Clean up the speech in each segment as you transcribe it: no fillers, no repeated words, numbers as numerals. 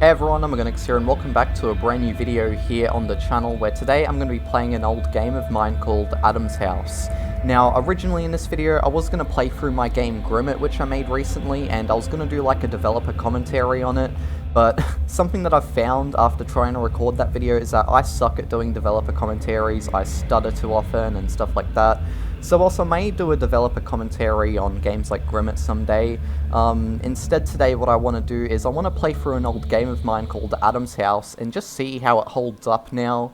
Hey everyone, Omogonix here and welcome back to a brand new video here on the channel where today I'm going to be playing an old game of mine called Adam's House. Now, originally in this video I was going to play through my game Grimmett, which I made recently, and I was going to do like a developer commentary on it, but something that I've found after trying to record that video is that I suck at doing developer commentaries, I stutter too often and stuff like that. So also I may do a developer commentary on games like Grimmett someday. Instead today what I want to do is I want to play through an old game of mine called Adam's House and just see how it holds up now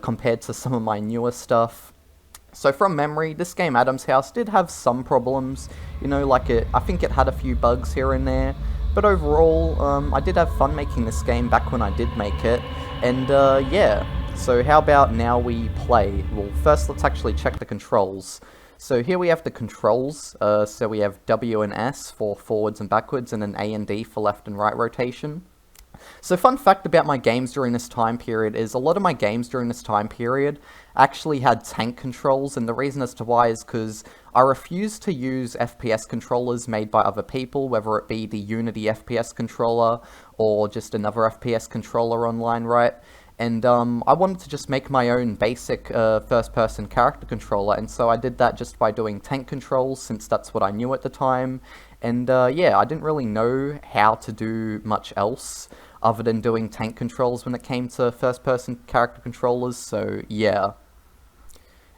compared to some of my newer stuff. So from memory, this game Adam's House did have some problems, you know, like I think it had a few bugs here and there, but overall I did have fun making this game back when I did make it, and yeah. So how about now we play? Well, first let's actually check the controls. So here we have the controls, so we have W and S for forwards and backwards, and then A and D for left and right rotation. So fun fact about my games during this time period is a lot of my games during this time period actually had tank controls, and the reason as to why is because I refuse to use FPS controllers made by other people, whether it be the Unity FPS controller or just another FPS controller online, right? And I wanted to just make my own basic first-person character controller, and so I did that just by doing tank controls, since that's what I knew at the time. And yeah, I didn't really know how to do much else other than doing tank controls when it came to first-person character controllers, so yeah.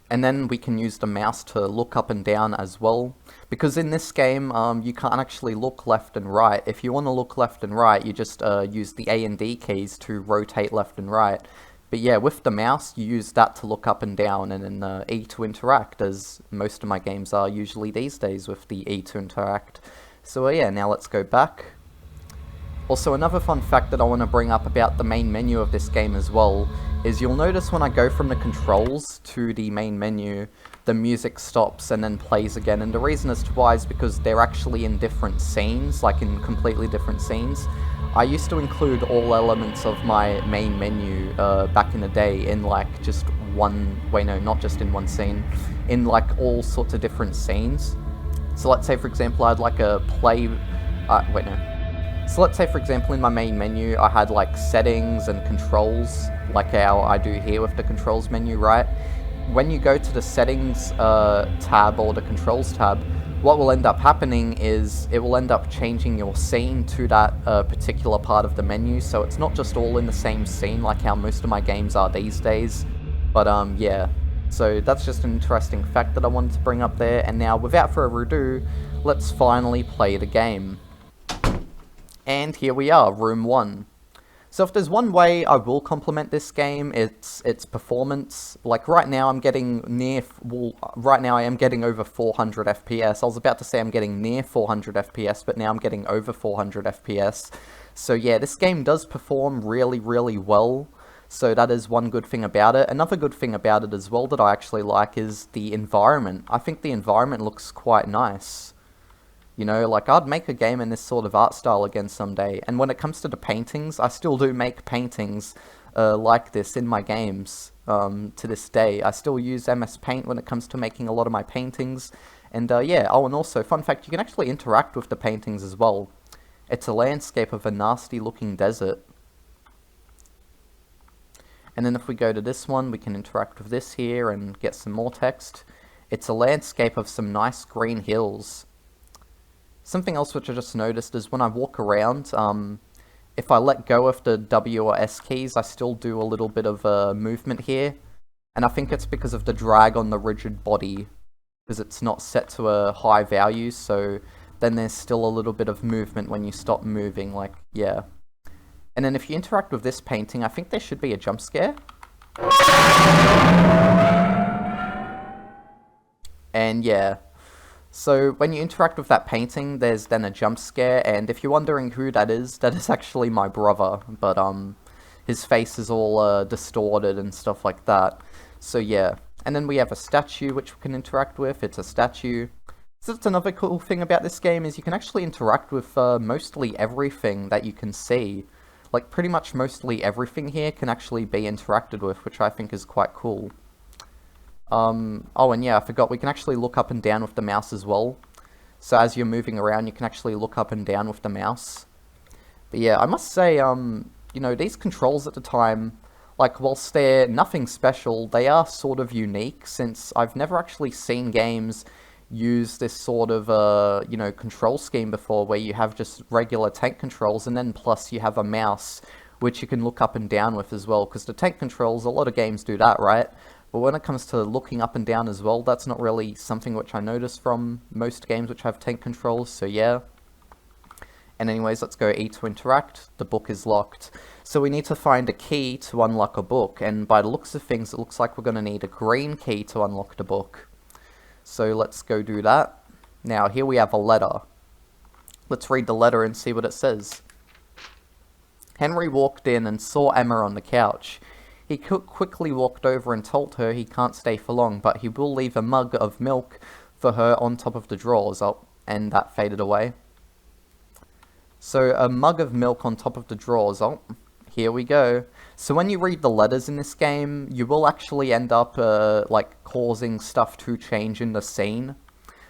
And then we can use the mouse to look up and down as well, because in this game you can't actually look left and right. If you want to look left and right, you just use the A and D keys to rotate left and right. But yeah, with the mouse you use that to look up and down, and then E to interact, as most of my games are usually these days with the E to interact. So yeah, now let's go back. Also, another fun fact that I want to bring up about the main menu of this game as well is you'll notice when I go from the controls to the main menu, the music stops and then plays again, and the reason as to why is because they're actually in different scenes, like in completely different scenes. I used to include all elements of my main menu back in the day in like just one, wait no, not just in one scene, in like all sorts of different scenes. So let's say for example I had like a play, wait no. So let's say for example in my main menu I had like settings and controls, like how I do here with the controls menu, right? When you go to the settings tab or the controls tab, what will end up happening is it will end up changing your scene to that particular part of the menu, so it's not just all in the same scene like how most of my games are these days. But yeah, so that's just an interesting fact that I wanted to bring up there, and now without further ado, let's finally play the game. And here we are, room 1. So if there's one way I will compliment this game, it's its performance. Like right now I'm getting right now I am getting over 400 FPS. I was about to say I'm getting near 400 FPS, but now I'm getting over 400 FPS. So yeah, this game does perform really, really well. So that is one good thing about it. Another good thing about it as well that I actually like is the environment. I think the environment looks quite nice. You know, like, I'd make a game in this sort of art style again someday. And when it comes to the paintings, I still do make paintings like this in my games to this day. I still use MS Paint when it comes to making a lot of my paintings. And yeah, oh, and also, fun fact, you can actually interact with the paintings as well. It's a landscape of a nasty looking desert. And then if we go to this one, we can interact with this here and get some more text. It's a landscape of some nice green hills. Something else which I just noticed is when I walk around, if I let go of the W or S keys, I still do a little bit of movement here. And I think it's because of the drag on the rigid body, because it's not set to a high value, so then there's still a little bit of movement when you stop moving, like, yeah. And then if you interact with this painting, I think there should be a jump scare. And yeah. So when you interact with that painting, there's then a jump scare, and if you're wondering who that is actually my brother, but his face is all distorted and stuff like that. So yeah, and then we have a statue which we can interact with. It's a statue. So that's another cool thing about this game is you can actually interact with mostly everything that you can see. Like pretty much mostly everything here can actually be interacted with, which I think is quite cool. Oh, and yeah, I forgot, we can actually look up and down with the mouse as well. So as you're moving around, you can actually look up and down with the mouse. But yeah, I must say, you know, these controls at the time, like, whilst they're nothing special, they are sort of unique, since I've never actually seen games use this sort of, you know, control scheme before, where you have just regular tank controls, and then plus you have a mouse, which you can look up and down with as well, because the tank controls, a lot of games do that, right? But when it comes to looking up and down as well, that's not really something which I notice from most games which have tank controls, so yeah. And anyways, let's go E to interact. The book is locked. So we need to find a key to unlock a book, and by the looks of things, it looks like we're going to need a green key to unlock the book. So let's go do that. Now, here we have a letter. Let's read the letter and see what it says. Henry walked in and saw Emma on the couch. He quickly walked over and told her he can't stay for long, but he will leave a mug of milk for her on top of the drawers. Oh, and that faded away. So, a mug of milk on top of the drawers. Oh, here we go. So when you read the letters in this game, you will actually end up, like, causing stuff to change in the scene.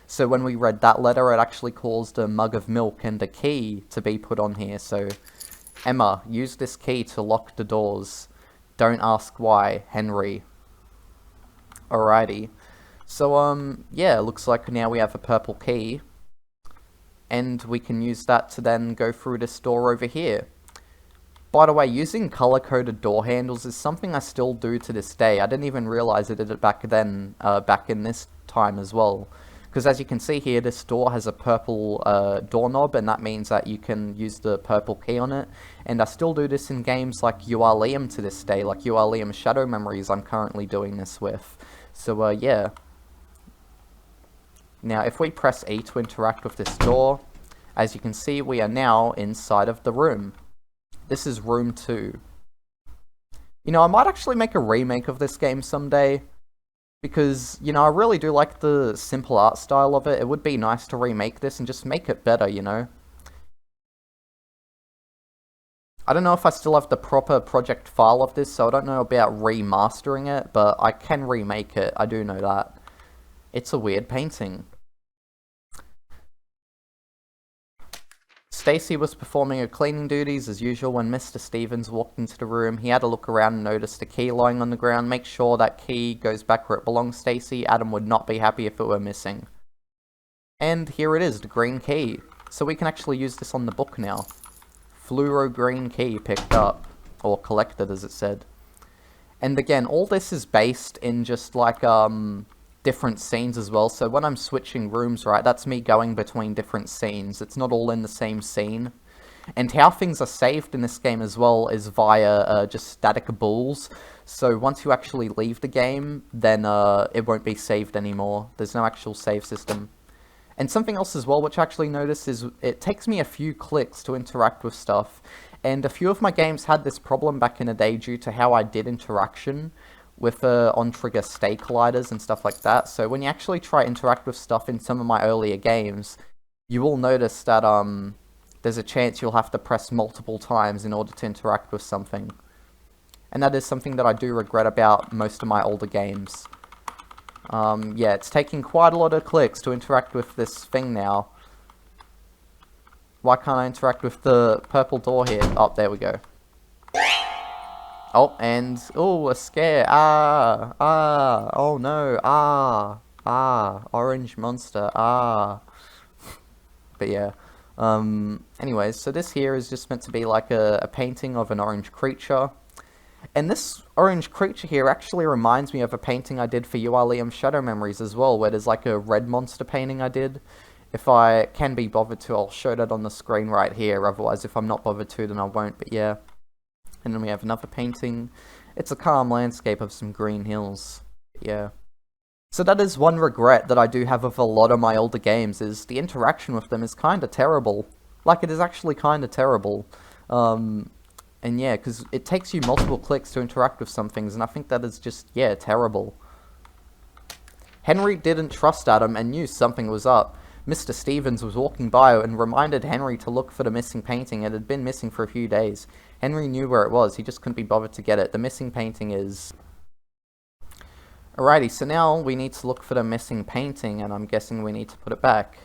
So when we read that letter, it actually caused a mug of milk and a key to be put on here. So, Emma, use this key to lock the doors. Don't ask why, Henry. Alrighty. So, yeah, looks like now we have a purple key. And we can use that to then go through this door over here. By the way, using color-coded door handles is something I still do to this day. I didn't even realize I did it back then, back in this time as well. Because as you can see here, this door has a purple doorknob, and that means that you can use the purple key on it. And I still do this in games like UR Liam to this day, like UR Liam Shadow Memories I'm currently doing this with. So, yeah. Now, if we press E to interact with this door, as you can see, we are now inside of the room. This is room 2. You know, I might actually make a remake of this game someday, because, you know, I really do like the simple art style of it. It would be nice to remake this and just make it better, you know? I don't know if I still have the proper project file of this, so I don't know about remastering it, but I can remake it, I do know that. It's a weird painting. Stacy was performing her cleaning duties as usual when Mr. Stevens walked into the room. He had a look around and noticed a key lying on the ground. Make sure that key goes back where it belongs, Stacy. Adam would not be happy if it were missing. And here it is, the green key. So we can actually use this on the book now. Fluoro green key picked up. Or collected, as it said. And again, all this is based in just like, different scenes as well. So when I'm switching rooms, right, that's me going between different scenes. It's not all in the same scene. And how things are saved in this game as well is via just static bools. So once you actually leave the game, then it won't be saved anymore. There's no actual save system. And something else as well, which I actually noticed, is it takes me a few clicks to interact with stuff. And a few of my games had this problem back in the day due to how I did interaction with on-trigger state colliders and stuff like that. So when you actually try to interact with stuff in some of my earlier games, you will notice that there's a chance you'll have to press multiple times in order to interact with something. And that is something that I do regret about most of my older games. Yeah, it's taking quite a lot of clicks to interact with this thing now. Why can't I interact with the purple door here? Oh, there we go. Oh, and, oh, a scare. Oh no, orange monster, But yeah, anyways, so this here is just meant to be like a painting of an orange creature. And this orange creature here actually reminds me of a painting I did for UR Liam Shadow Memories as well, where there's like a red monster painting I did. If I can be bothered to, I'll show that on the screen right here, otherwise if I'm not bothered to, then I won't, but yeah. And then we have another painting. It's a calm landscape of some green hills. Yeah. So that is one regret that I do have of a lot of my older games, is the interaction with them is kinda terrible. Like, it is actually kinda terrible. And yeah, because it takes you multiple clicks to interact with some things, and I think that is just, yeah, terrible. Henry didn't trust Adam and knew something was up. Mr. Stevens was walking by and reminded Henry to look for the missing painting. It had been missing for a few days. Henry knew where it was, he just couldn't be bothered to get it. The missing painting is... Alrighty, so now we need to look for the missing painting, and I'm guessing we need to put it back.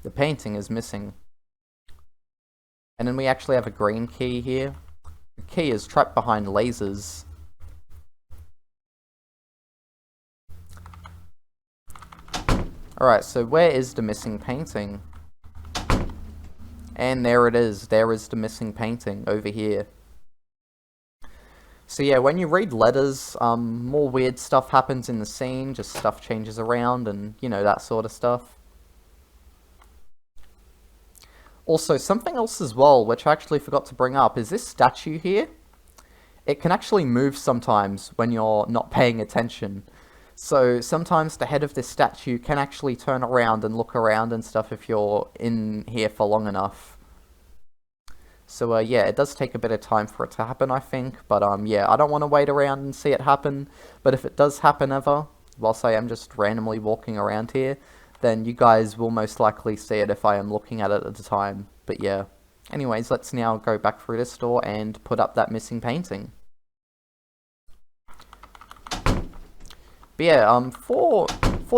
The painting is missing. And then we actually have a green key here. The key is trapped behind lasers. Alright, so where is the missing painting? And there it is. There is the missing painting over here. So yeah, when you read letters, more weird stuff happens in the scene. Just stuff changes around and, you know, that sort of stuff. Also, something else as well, which I actually forgot to bring up, is this statue here. It can actually move sometimes when you're not paying attention. So sometimes the head of this statue can actually turn around and look around and stuff if you're in here for long enough. So yeah, it does take a bit of time for it to happen, I think. But yeah, I don't want to wait around and see it happen. But if it does happen ever, whilst I am just randomly walking around here, then you guys will most likely see it if I am looking at it at the time. But yeah. Anyways, let's now go back through this door and put up that missing painting. But yeah, for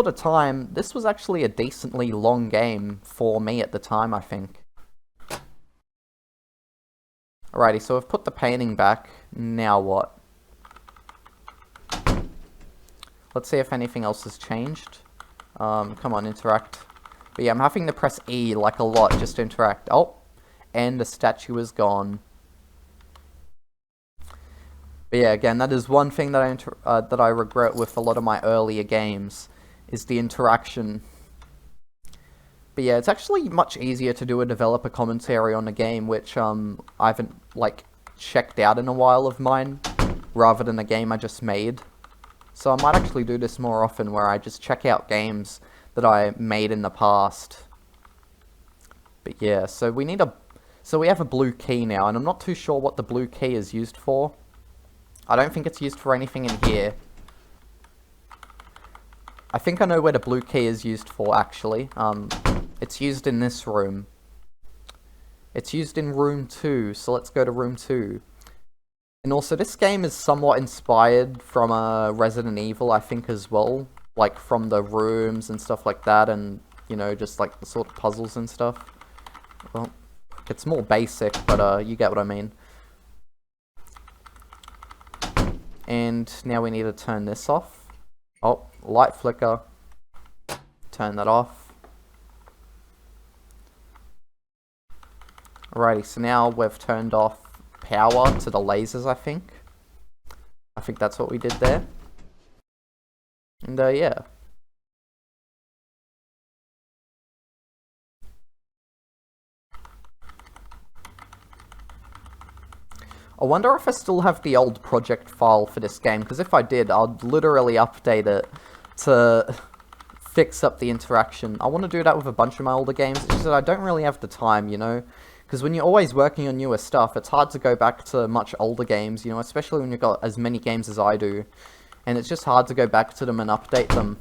the time, this was actually a decently long game for me at the time, I think. Alrighty, so I've put the painting back. Now what? Let's see if anything else has changed. Come on, interact. But yeah, I'm having to press E like a lot just to interact. Oh, and the statue is gone. But yeah, again, that is one thing that I regret with a lot of my earlier games, is the interaction. But yeah, it's actually much easier to do a developer commentary on a game which I haven't, like, checked out in a while of mine, rather than a game I just made. So I might actually do this more often, where I just check out games that I made in the past. But yeah, so we have a blue key now, and I'm not too sure what the blue key is used for. I don't think it's used for anything in here. I think I know where the blue key is used for, actually. It's used in this room. It's used in room 2, so let's go to room 2. And also, this game is somewhat inspired from Resident Evil, I think, as well. Like, from the rooms and stuff like that, and, you know, just, like, the sort of puzzles and stuff. Well, it's more basic, but, you get what I mean. And now we need to turn this off. Oh, light flicker. Turn that off. Alrighty, so now we've turned off power to the lasers, I think. I think that's what we did there. And, yeah. I wonder if I still have the old project file for this game, because if I did, I'd literally update it to fix up the interaction. I want to do that with a bunch of my older games, it's just that I don't really have the time, you know? Because when you're always working on newer stuff, it's hard to go back to much older games, you know, especially when you've got as many games as I do. And it's just hard to go back to them and update them.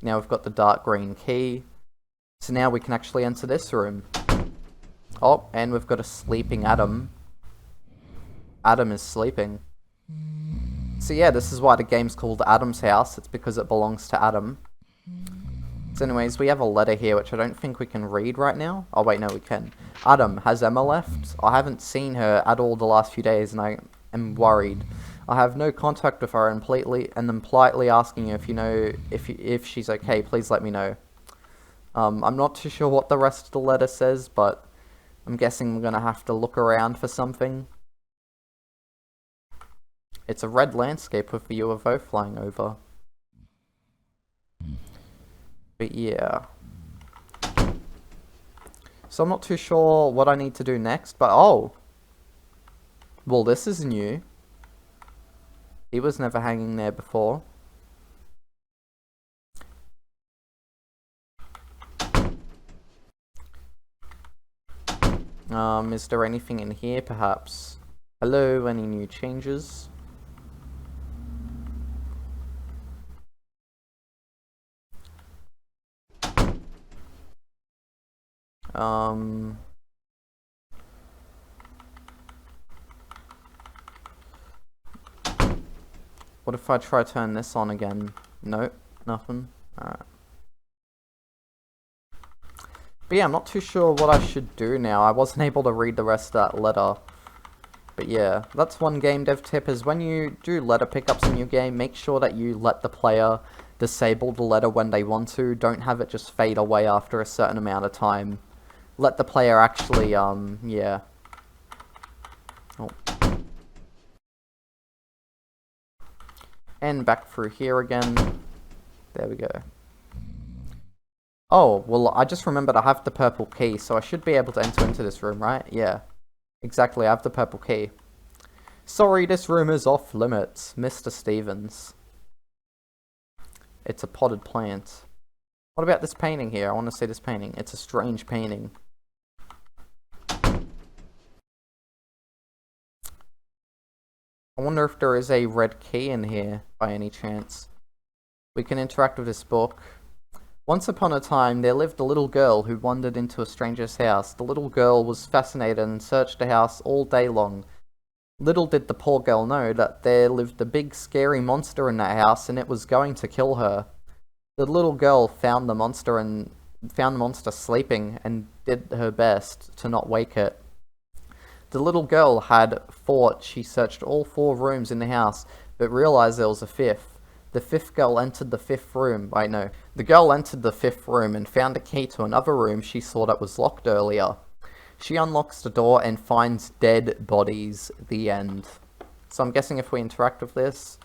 Now we've got the dark green key. So now we can actually enter this room. Oh, and we've got a sleeping Adam. Adam is sleeping. So yeah, this is why the game's called Adam's House. It's because it belongs to Adam. So anyways, we have a letter here, which I don't think we can read right now. Oh wait, no, we can. Adam, has Emma left? I haven't seen her at all the last few days, and I am worried. I have no contact with her, and I'm politely asking you if you know if she's okay. Please let me know. I'm not too sure what the rest of the letter says, but I'm guessing we're gonna have to look around for something. It's a red landscape with the UFO flying over. But yeah. So I'm not too sure what I need to do next, but oh! Well, this is new. He was never hanging there before. Is there anything in here, perhaps? Hello, any new changes? What if I try turn this on again? Nope. Nothing? Alright. But yeah, I'm not too sure what I should do now. I wasn't able to read the rest of that letter. But yeah, that's one game dev tip, is when you do letter pickups in your game, make sure that you let the player disable the letter when they want to. Don't have it just fade away after a certain amount of time. Let the player actually, yeah. Oh. And back through here again. There we go. Oh, well, I just remembered I have the purple key, so I should be able to enter into this room, right? Yeah. Exactly, I have the purple key. Sorry, this room is off limits, Mr. Stevens. It's a potted plant. What about this painting here? I want to see this painting. It's a strange painting. I wonder if there is a red key in here, by any chance. We can interact with this book. Once upon a time, there lived a little girl who wandered into a stranger's house. The little girl was fascinated and searched the house all day long. Little did the poor girl know that there lived a big scary monster in that house, and it was going to kill her. The little girl found the monster sleeping and did her best to not wake it. The little girl had thought she searched all 4 rooms in the house, but realized there was a 5th. The 5th girl entered the 5th room. The girl entered the 5th room and found a key to another room she saw that was locked earlier. She unlocks the door and finds dead bodies. The end. So I'm guessing if we interact with this,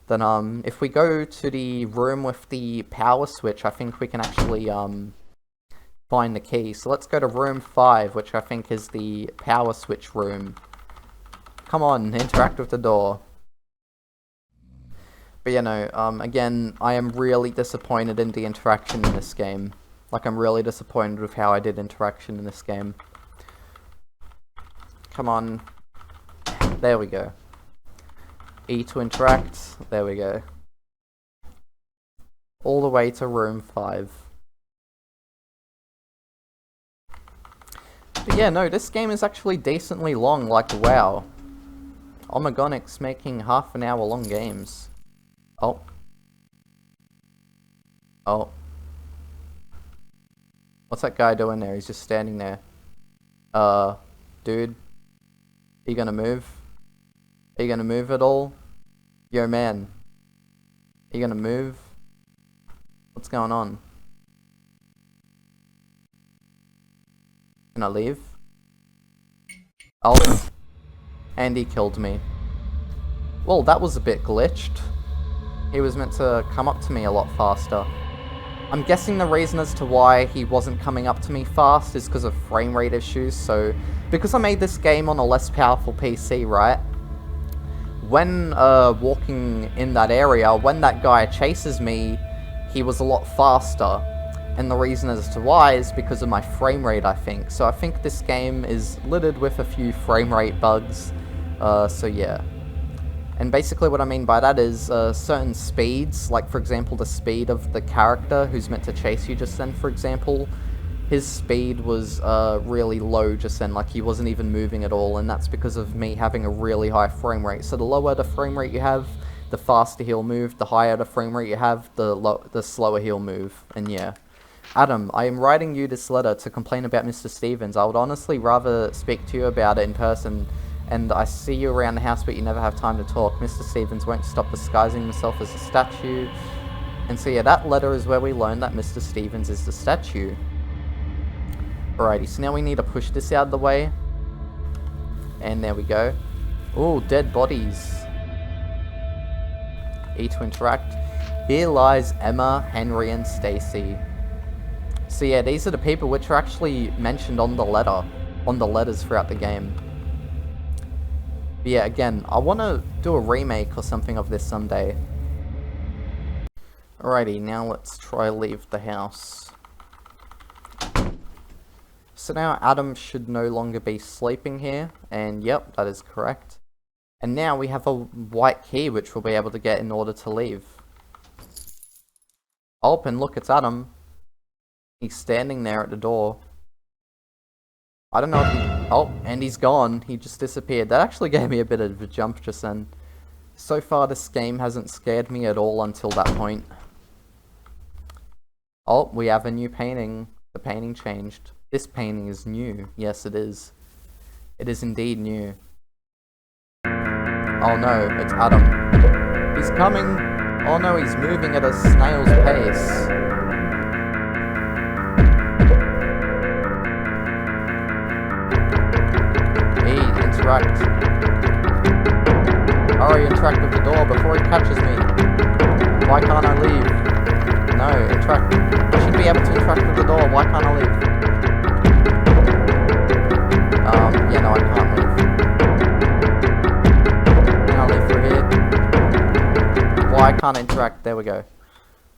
then if we go to the room with the power switch, I think we can actually find the key. So let's go to room 5, which I think is the power switch room. Come on, interact with the door. But you know, again, I am really disappointed in the interaction in this game. Like, I'm really disappointed with how I did interaction in this game. Come on. There we go. E to interact. There we go. All the way to room 5. But yeah, no, this game is actually decently long, like, wow. Omogonix making half-an-hour long games. Oh. Oh. What's that guy doing there? He's just standing there. Dude. Are you gonna move? Are you gonna move at all? Yo, man. Are you gonna move? What's going on? Can I leave? Oh. And he killed me. Well, that was a bit glitched. He was meant to come up to me a lot faster. I'm guessing the reason as to why he wasn't coming up to me fast is because of frame rate issues, so... Because I made this game on a less powerful PC, right? When walking in that area, when that guy chases me, he was a lot faster. And the reason as to why is because of my frame rate, I think. So I think this game is littered with a few frame rate bugs. So yeah. And basically what I mean by that is certain speeds, like for example the speed of the character who's meant to chase you just then, for example, his speed was really low just then, like he wasn't even moving at all, and that's because of me having a really high frame rate. So the lower the frame rate you have, the faster he'll move, the higher the frame rate you have, the slower he'll move, and yeah. Adam, I am writing you this letter to complain about Mr. Stevens. I would honestly rather speak to you about it in person. And I see you around the house, but you never have time to talk. Mr. Stevens won't stop disguising himself as a statue. And so yeah, that letter is where we learn that Mr. Stevens is the statue. Alrighty, so now we need to push this out of the way. And there we go. Ooh, dead bodies. E to interact. Here lies Emma, Henry, and Stacy. So yeah, these are the people which are actually mentioned on the letter. On the letters throughout the game. But yeah, again, I want to do a remake or something of this someday. Alrighty, now let's try leave the house. So now Adam should no longer be sleeping here, and yep, that is correct. And now we have a white key which we'll be able to get in order to leave. Open, look, it's Adam. He's standing there at the door. I don't know if he... Oh, and he's gone. He just disappeared. That actually gave me a bit of a jump just then. So far, this game hasn't scared me at all until that point. Oh, we have a new painting. The painting changed. This painting is new. Yes, it is. It is indeed new. Oh no, it's Adam. He's coming! Oh no, he's moving at a snail's pace. Interact. Hurry, interact with the door before he catches me. Why can't I leave? No, interact. I should be able to interact with the door. Why can't I leave? Yeah, no, I can't leave. Can I leave through here? Why can't I interact? There we go.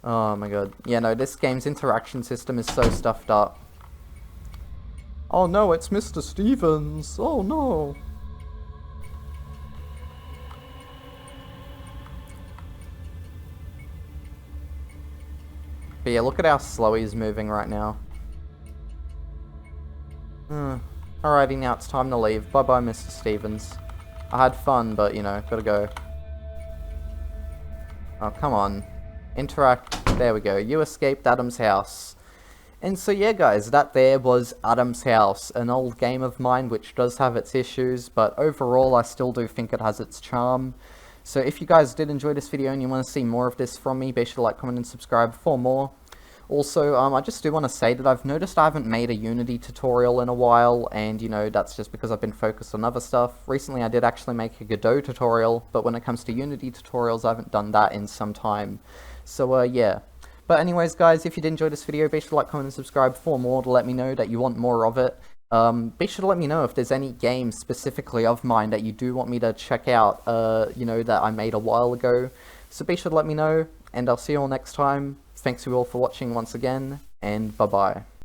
Oh my god. Yeah, no, this game's interaction system is so stuffed up. Oh no, it's Mr. Stevens. Oh no. But yeah, look at how slow he's moving right now. Alrighty, now it's time to leave. Bye-bye, Mr. Stevens. I had fun, but, you know, gotta go. Oh, come on. Interact. There we go. You escaped Adam's house. And so yeah guys, that there was Adam's House, an old game of mine which does have its issues, but overall I still do think it has its charm. So if you guys did enjoy this video and you want to see more of this from me, be sure to like, comment and subscribe for more. Also, I just do want to say that I've noticed I haven't made a Unity tutorial in a while, and you know, that's just because I've been focused on other stuff. Recently I did actually make a Godot tutorial, but when it comes to Unity tutorials I haven't done that in some time. So yeah. But anyways guys, if you did enjoy this video, be sure to like, comment and subscribe for more to let me know that you want more of it. Be sure to let me know if there's any games specifically of mine that you do want me to check out, you know, that I made a while ago. So be sure to let me know, and I'll see you all next time. Thanks you all for watching once again, and bye-bye.